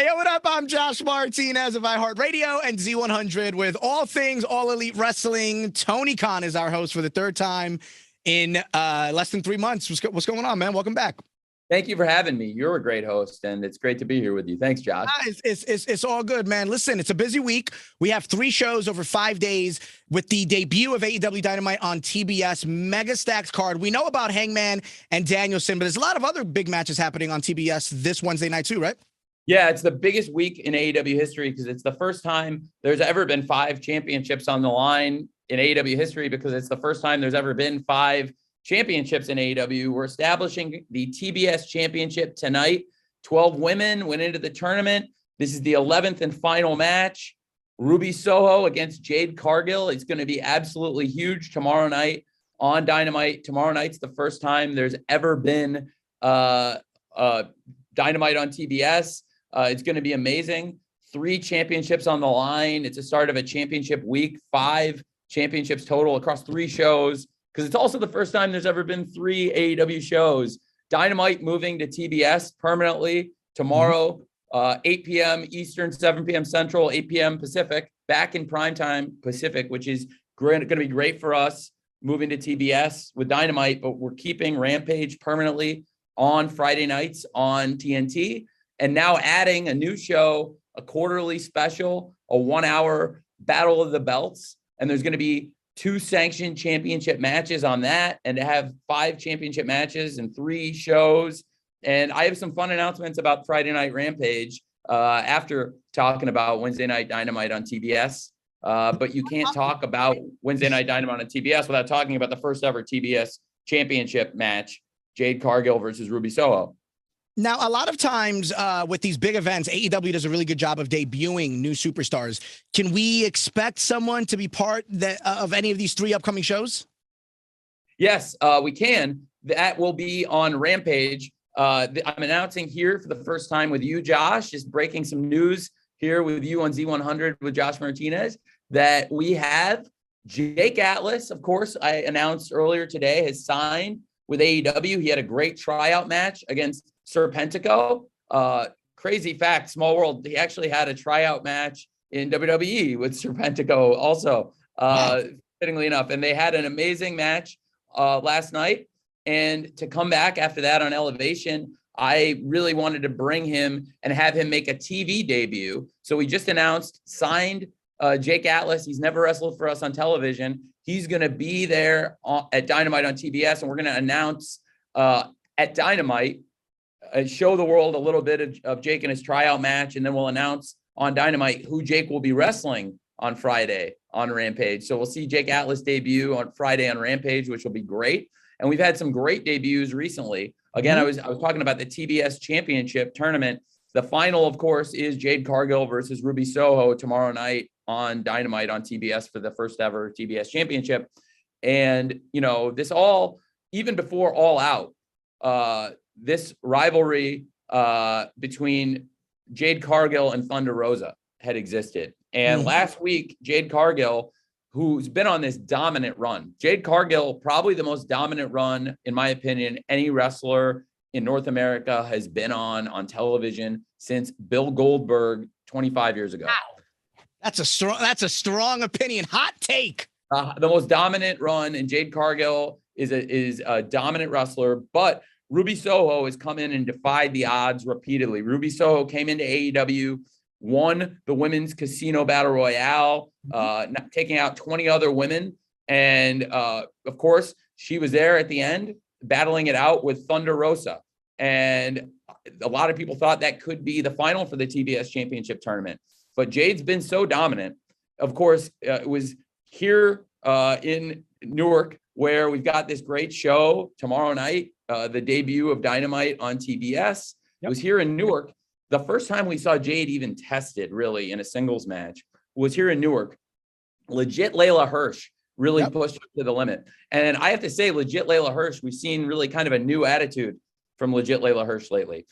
Hey, yo, what up? I'm Josh Martinez of iHeartRadio and Z100 with all things All Elite Wrestling. Tony Khan is our host for the third time in less than 3 months. What's going on, man? Welcome back. Thank you for having me. You're a great host, and it's great to be here with you. Thanks, Josh. It's all good, man. Listen, it's a busy week. We have 3 shows over 5 days with the debut of AEW Dynamite on TBS. Mega stacked card. We know about Hangman and Danielson, but there's a lot of other big matches happening on TBS this Wednesday night too, right? Yeah, it's the biggest week in AEW history because it's the first time there's ever been 5 championships on the line in AEW history, because it's the first time there's ever been 5 championships in AEW. We're establishing the TBS championship tonight. 12 women went into the tournament. This is the 11th and final match. Ruby Soho against Jade Cargill. It's going to be absolutely huge tomorrow night on Dynamite. Tomorrow night's the first time there's ever been Dynamite on TBS. It's going to be amazing. 3 championships on the line. It's a start of a championship week. 5 championships total across 3 shows, because it's also the first time there's ever been 3 AEW shows. Dynamite moving to TBS permanently tomorrow, 8 p.m. Eastern, 7 p.m. Central, 8 p.m. Pacific, back in primetime Pacific, which is going to be great for us moving to TBS with Dynamite, but we're keeping Rampage permanently on Friday nights on TNT, and now adding a new show, a quarterly special, a 1-hour Battle of the Belts, and there's going to be 2 sanctioned championship matches on that, and to have 5 championship matches and 3 shows. And I have some fun announcements about Friday Night Rampage after talking about Wednesday Night Dynamite on TBS. But you can't talk about Wednesday Night Dynamite on TBS without talking about the first ever TBS championship match, Jade Cargill versus Ruby Soho. Now, a lot of times with these big events, AEW does a really good job of debuting new superstars. Can we expect someone to be part of any of these 3 upcoming shows? Yes, we can. That will be on Rampage. I'm announcing here for the first time with you, Josh, just breaking some news here with you on Z100 with Josh Martinez, that we have Jake Atlas, of course, I announced earlier today, has signed with AEW. He had a great tryout match against Serpentico. Crazy fact, small world. He actually had a tryout match in WWE with Serpentico also, fittingly enough. And they had an amazing match last night. And to come back after that on Elevation, I really wanted to bring him and have him make a TV debut. So we just announced, signed Jake Atlas. He's never wrestled for us on television. He's going to be there at Dynamite on TBS. And we're going to announce at Dynamite, show the world a little bit of Jake and his tryout match, and then we'll announce on Dynamite who Jake will be wrestling on Friday on Rampage. So we'll see Jake Atlas debut on Friday on Rampage, which will be great. And we've had some great debuts recently. Again, I was talking about the TBS Championship tournament. The final, of course, is Jade Cargill versus Ruby Soho tomorrow night on Dynamite on TBS for the first ever TBS Championship. And, you know, this all, even before All Out, this rivalry between Jade Cargill and Thunder Rosa had existed. And last week, Jade Cargill, who's been on this dominant run, Jade Cargill, probably the most dominant run, in my opinion, any wrestler in North America has been on television since Bill Goldberg 25 years ago. Wow. That's a strong opinion. Hot take. The most dominant run, and Jade Cargill is a dominant wrestler, but Ruby Soho has come in and defied the odds repeatedly. Ruby Soho came into AEW, won the Women's Casino Battle Royale, taking out 20 other women. And, of course, she was there at the end, battling it out with Thunder Rosa. And a lot of people thought that could be the final for the TBS Championship tournament. But Jade's been so dominant. Of course, it was here in Newark where we've got this great show tomorrow night, the debut of Dynamite on TBS. It was here in Newark. The first time we saw Jade even tested really in a singles match was here in Newark. Legit Layla Hirsch really pushed to the limit. And I have to say, legit Layla Hirsch, we've seen really kind of a new attitude from legit Layla Hirsch lately.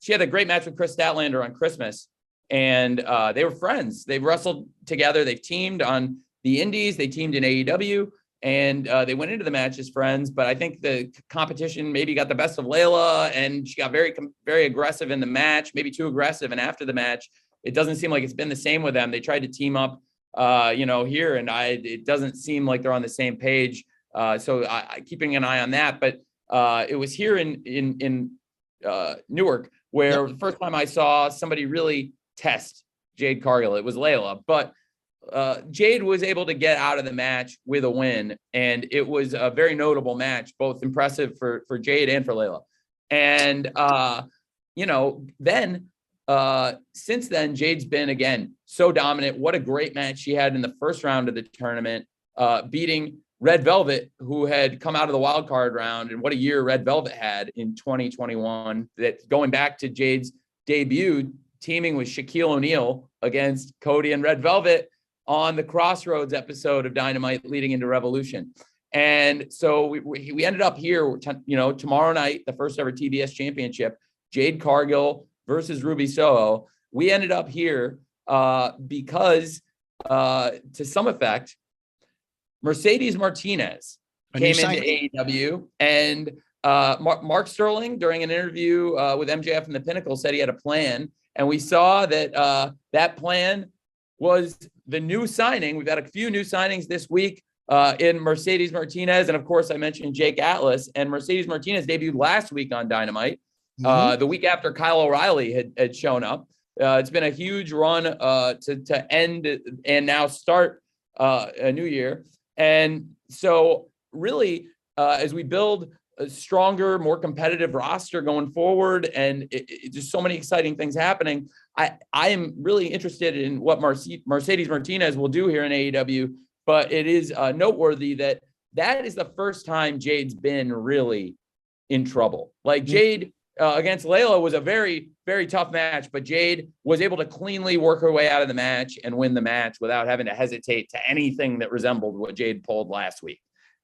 She had a great match with Chris Statlander on Christmas, and they were friends. They've wrestled together. They've teamed on the Indies. They teamed in AEW. and they went into the match as friends. But I think the competition maybe got the best of Layla, and she got very, very aggressive in the match, maybe too aggressive. And after the match, it doesn't seem like it's been the same with them. They tried to team up, here, and it doesn't seem like they're on the same page. So I keeping an eye on that. But it was here in Newark where the first time I saw somebody really test Jade Cargill. It was Layla, but Jade was able to get out of the match with a win, and it was a very notable match, both impressive for Jade and for Layla. And then since then, Jade's been again so dominant. What a great match she had in the first round of the tournament, beating Red Velvet, who had come out of the wild card round, and what a year Red Velvet had in 2021. That going back to Jade's debut, teaming with Shaquille O'Neal against Cody and Red Velvet on the Crossroads episode of Dynamite leading into Revolution. And so we ended up here, tomorrow night, the first ever TBS championship, Jade Cargill versus Ruby Soho. We ended up here because to some effect, Mercedes Martinez came into AEW, and Mark Sterling, during an interview with MJF and the Pinnacle, said he had a plan. And we saw that that plan was the new signing. We've had a few new signings this week in Mercedes Martinez. And of course, I mentioned Jake Atlas, and Mercedes Martinez debuted last week on Dynamite, the week after Kyle O'Reilly had shown up. It's been a huge run to end and now start a new year. And so really, as we build a stronger, more competitive roster going forward, and just so many exciting things happening, I am really interested in what Mercedes Martinez will do here in AEW. But it is noteworthy that is the first time Jade's been really in trouble. Like Jade against Layla was a very, very tough match, but Jade was able to cleanly work her way out of the match and win the match without having to hesitate to anything that resembled what Jade pulled last week.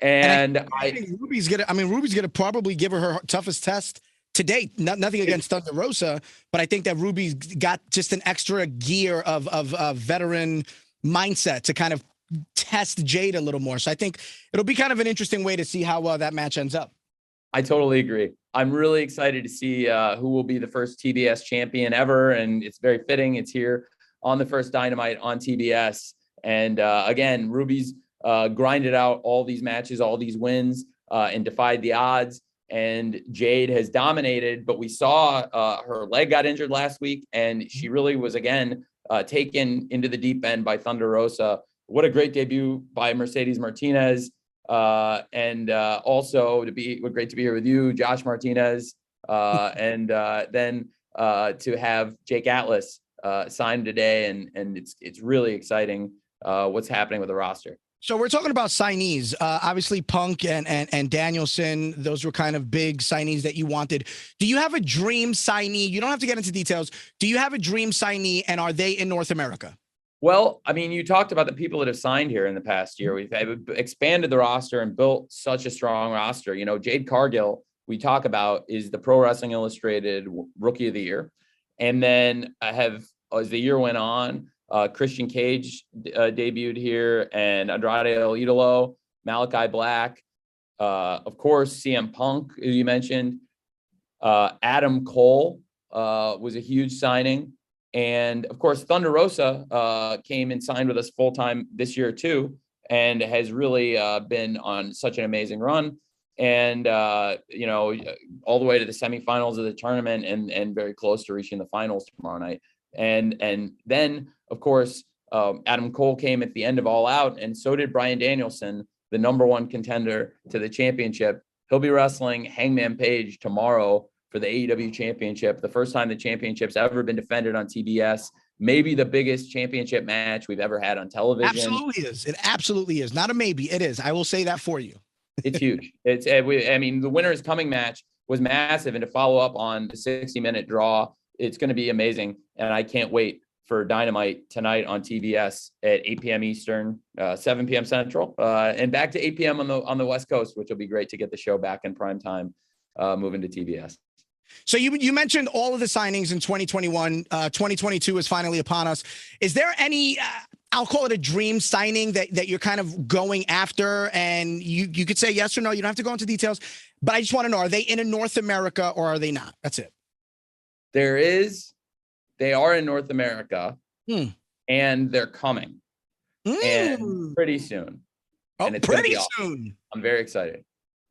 And I think Ruby's gonna probably give her toughest test to date. Nothing against Thunder Rosa, but I think that Ruby's got just an extra gear of veteran mindset to kind of test Jade a little more. So I think it'll be kind of an interesting way to see how that match ends up. I totally agree. I'm really excited to see who will be the first TBS champion ever. And it's very fitting. It's here on the first Dynamite on TBS. And again, Ruby's grinded out all these matches, all these wins, and defied the odds. And Jade has dominated, but we saw her leg got injured last week, and she really was again taken into the deep end by Thunder Rosa. What a great debut by Mercedes Martinez. And also great to be here with you, Josh Martinez, and then to have Jake Atlas signed today, and it's really exciting what's happening with the roster. So we're talking about signees. Obviously, Punk and Danielson, those were kind of big signees that you wanted. Do you have a dream signee? You don't have to get into details. Do you have a dream signee, and are they in North America? Well, I mean, you talked about the people that have signed here in the past year. We've expanded the roster and built such a strong roster. Jade Cargill, we talk about, is the Pro Wrestling Illustrated Rookie of the Year. And then as the year went on, Christian Cage debuted here, and Andrade El Idolo, Malachi Black, of course, CM Punk, who you mentioned. Adam Cole was a huge signing. And of course, Thunder Rosa came and signed with us full time this year too, and has really been on such an amazing run. And all the way to the semifinals of the tournament, and very close to reaching the finals tomorrow night. And then of course, Adam Cole came at the end of All Out, and so did Bryan Danielson, the #1 contender to the championship. He'll be wrestling Hangman Page tomorrow for the AEW championship. The first time the championship's ever been defended on TBS, maybe the biggest championship match we've ever had on television. Absolutely is. It absolutely is. Not a maybe. It is. I will say that for you. It's huge. The winner's coming match was massive, and to follow up on the 60-minute draw, it's going to be amazing. And I can't wait for Dynamite tonight on TBS at 8 p.m. Eastern, 7 p.m. Central, and back to 8 p.m. on the West Coast, which will be great to get the show back in prime time, moving to TBS. So you mentioned all of the signings in 2021. 2022 is finally upon us. Is there any I'll call it a dream signing that you're kind of going after, and you could say yes or no. You don't have to go into details, but I just want to know, are they in North America or are they not? That's it. They are in North America, and they're coming, and pretty soon. Oh, and it's pretty soon. I'm very excited.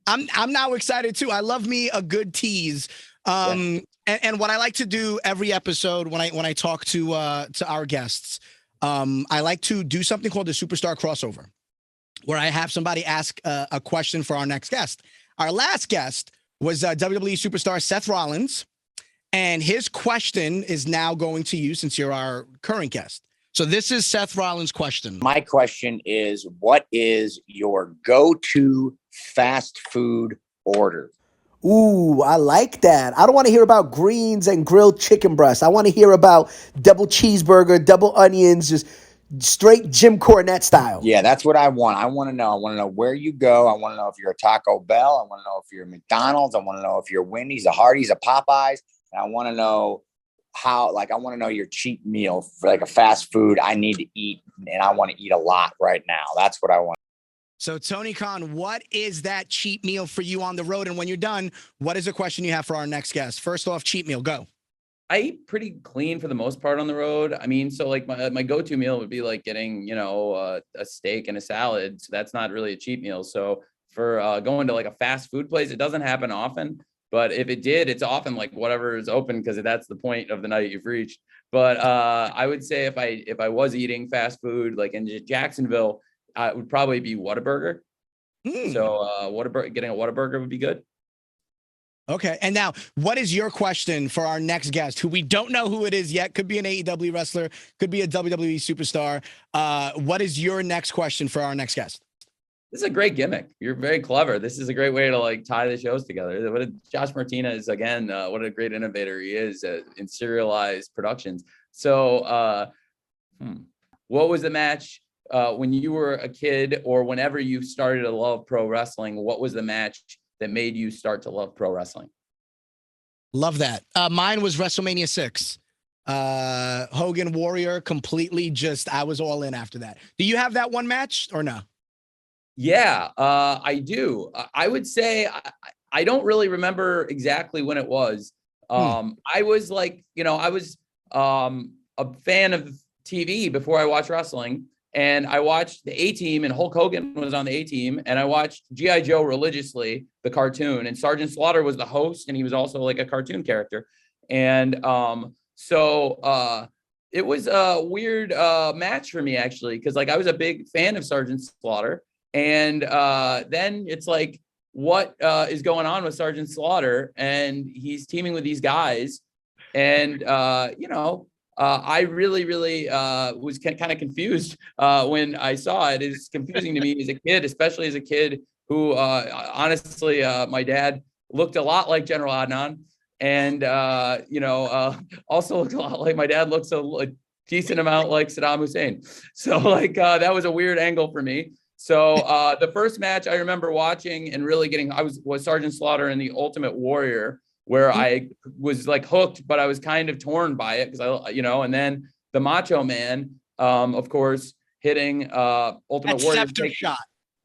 I'm now excited too. I love me a good tease. And what I like to do every episode when I talk to our guests, I like to do something called the Superstar Crossover, where I have somebody ask a question for our next guest. Our last guest was WWE superstar Seth Rollins, and his question is now going to you since you're our current guest. So this is Seth Rollins' question. My question is, what is your go-to fast food order? Ooh, I like that. I don't want to hear about greens and grilled chicken breasts. I want to hear about double cheeseburger, double onions, just straight Jim Cornette style. Yeah, that's what I want. I want to know where you go. I want to know if you're a Taco Bell. I want to know if you're a McDonald's. I want to know if you're Wendy's, a Hardee's, a Popeyes. And I want to know I want to know your cheap meal for like a fast food I need to eat, and I want to eat a lot right now. That's what I want. So Tony Khan, what is that cheap meal for you on the road? And when you're done, what is the question you have for our next guest? First off, cheap meal, go. I eat pretty clean for the most part on the road. I mean, so like my go-to meal would be like getting, a steak and a salad. So that's not really a cheap meal. So for going to like a fast food place, it doesn't happen often. But if it did, it's often like whatever is open, because that's the point of the night you've reached. But I would say if I was eating fast food, like in Jacksonville, it would probably be Whataburger. So getting a Whataburger would be good. Okay. And now, what is your question for our next guest, who we don't know who it is yet? Could be an AEW wrestler, could be a WWE superstar. What is your next question for our next guest? This is a great gimmick. You're very clever. This is a great way to like tie the shows together. Josh Martinez, again, what a great innovator he is in serialized productions. So what was the match when you were a kid, or whenever you started to love pro wrestling? What was the match that made you start to love pro wrestling? Love that. Mine was WrestleMania 6. Hogan Warrior, completely I was all in after that. Do you have that one match or no? Yeah, I do. I would say I don't really remember exactly when it was. I was like, I was a fan of TV before I watched wrestling, and I watched the A-Team, and Hulk Hogan was on the A-Team, and I watched G.I. Joe religiously, the cartoon, and Sergeant Slaughter was the host, and he was also like a cartoon character. And so it was a weird match for me, actually, because like I was a big fan of Sergeant Slaughter. And then it's like, what is going on with Sergeant Slaughter? And he's teaming with these guys. And, I really, really was kind of confused when I saw it. It's confusing to me as a kid, especially as a kid who, honestly, my dad looked a lot like General Adnan. And, also looked a lot like my dad looks a decent amount like Saddam Hussein. So like that was a weird angle for me. So the first match I remember watching and really I was Sergeant Slaughter in the Ultimate Warrior, where I was like hooked, but I was kind of torn by it because and then the Macho Man, of course, hitting Ultimate Warrior. Scepter shot.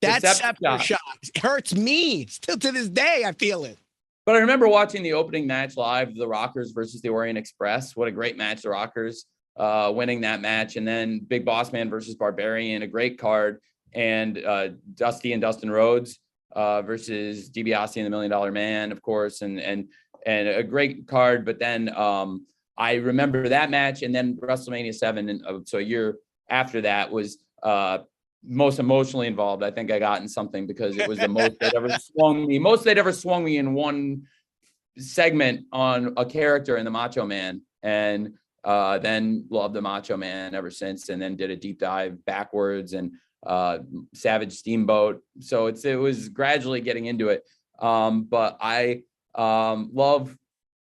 That scepter shot hurts me still to this day. I feel it. But I remember watching the opening match live, the Rockers versus the Orient Express. What a great match, the Rockers winning that match, and then Big Boss Man versus Barbarian, a great card. And Dusty and Dustin Rhodes versus DiBiase and the $1 Million Man, of course, and a great card. But then I remember that match, and then WrestleMania 7, and so a year after that was most emotionally involved I think I got in something, because it was the most they'd ever swung me in one segment on a character in the Macho Man, and then loved the Macho Man ever since, and then did a deep dive backwards and Savage Steamboat. So it was gradually getting into it. But I love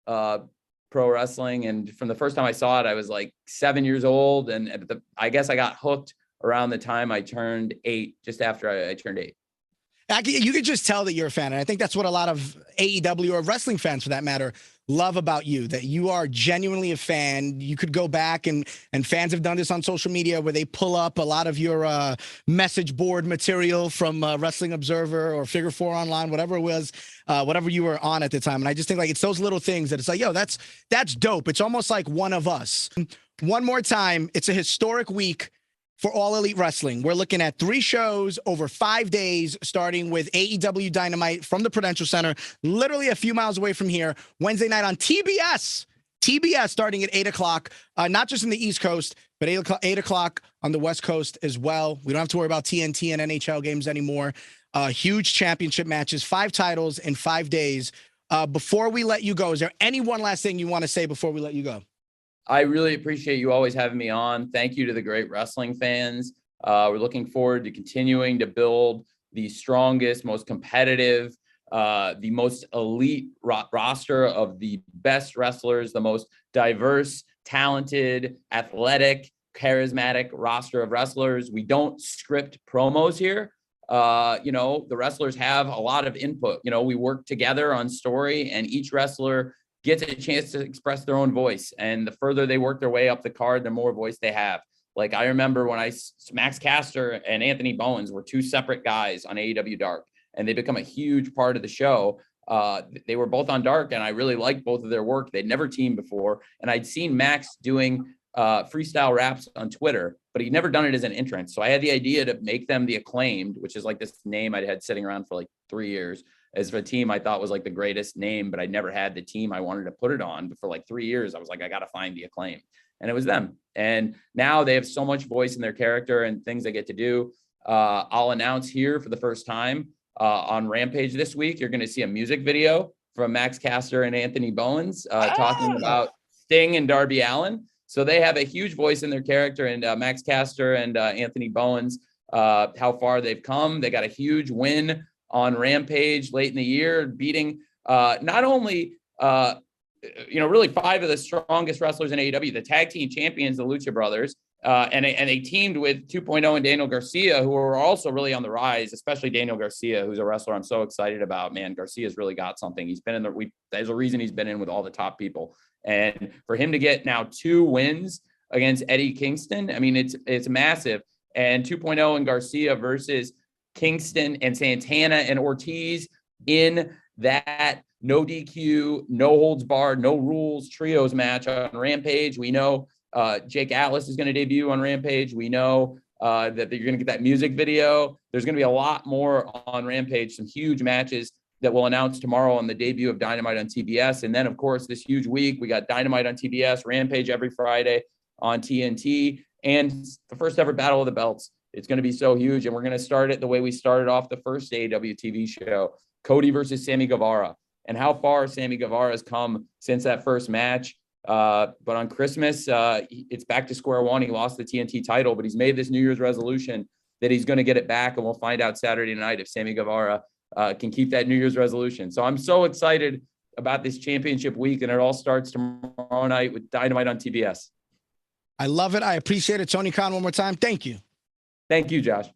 pro wrestling, and from the first time I saw it, I was like 7 years old, and I guess I got hooked around the time I turned 8, just after I turned 8. You could just tell that you're a fan, and I think that's what a lot of AEW or wrestling fans, for that matter, love about you, that you are genuinely a fan. You could go back and fans have done this on social media where they pull up a lot of your message board material from Wrestling Observer or Figure 4 Online, whatever it was, whatever you were on at the time. And I just think like it's those little things that it's like, yo, that's dope. It's almost like one of us. One more time, it's a historic week for All Elite Wrestling. We're looking at 3 shows over 5 days, starting with AEW Dynamite from the Prudential Center, literally a few miles away from here, Wednesday night on TBS. TBS starting at 8 o'clock, not just in the East Coast, but 8 o'clock on the West Coast as well. We don't have to worry about TNT and NHL games anymore. Huge championship matches, 5 titles in 5 days. Before we let you go, is there any one last thing you want to say before we let you go? I really appreciate you always having me on. Thank you to the great wrestling fans. We're looking forward to continuing to build the strongest, most competitive, the most elite roster of the best wrestlers, the most diverse, talented, athletic, charismatic roster of wrestlers. We don't script promos here. The wrestlers have a lot of input. We work together on story, and each wrestler gets a chance to express their own voice. And the further they work their way up the card, the more voice they have. Like I remember when Max Caster and Anthony Bowens were 2 separate guys on AEW Dark, and they become a huge part of the show. They were both on Dark, and I really liked both of their work. They'd never teamed before. And I'd seen Max doing freestyle raps on Twitter, but he'd never done it as an entrance. So I had the idea to make them the Acclaimed, which is like this name I'd had sitting around for like 3 years. As a team, I thought was like the greatest name, but I never had the team I wanted to put it on. But for like 3 years, I was like, I got to find the Acclaim. And it was them. And now they have so much voice in their character and things they get to do. I'll announce here for the first time on Rampage this week, you're going to see a music video from Max Caster and Anthony Bowens talking about Sting and Darby Allin. So they have a huge voice in their character, and Max Caster and Anthony Bowens, how far they've come. They got a huge win on Rampage late in the year, beating not only, really 5 of the strongest wrestlers in AEW, the tag team champions, the Lucha Brothers, and they teamed with 2.0 and Daniel Garcia, who are also really on the rise, especially Daniel Garcia, who's a wrestler I'm so excited about. Man, Garcia's really got something. He's been in there's a reason he's been in with all the top people. And for him to get now 2 wins against Eddie Kingston, I mean, it's massive. And 2.0 and Garcia versus Kingston and Santana and Ortiz in that no DQ, no holds barred, no rules trios match on Rampage. We know Jake Atlas is going to debut on Rampage. We know that you're going to get that music video. There's going to be a lot more on Rampage, some huge matches that we'll announce tomorrow on the debut of Dynamite on TBS. And then, of course, this huge week, we got Dynamite on TBS, Rampage every Friday on TNT, and the first ever Battle of the Belts. It's going to be so huge, and we're going to start it the way we started off the first AEW TV show, Cody versus Sammy Guevara, and how far Sammy Guevara has come since that first match. But on Christmas, it's back to square one. He lost the TNT title, but he's made this New Year's resolution that he's going to get it back, and we'll find out Saturday night if Sammy Guevara can keep that New Year's resolution. So I'm so excited about this championship week, and it all starts tomorrow night with Dynamite on TBS. I love it. I appreciate it. Tony Khan, one more time. Thank you. Thank you, Josh.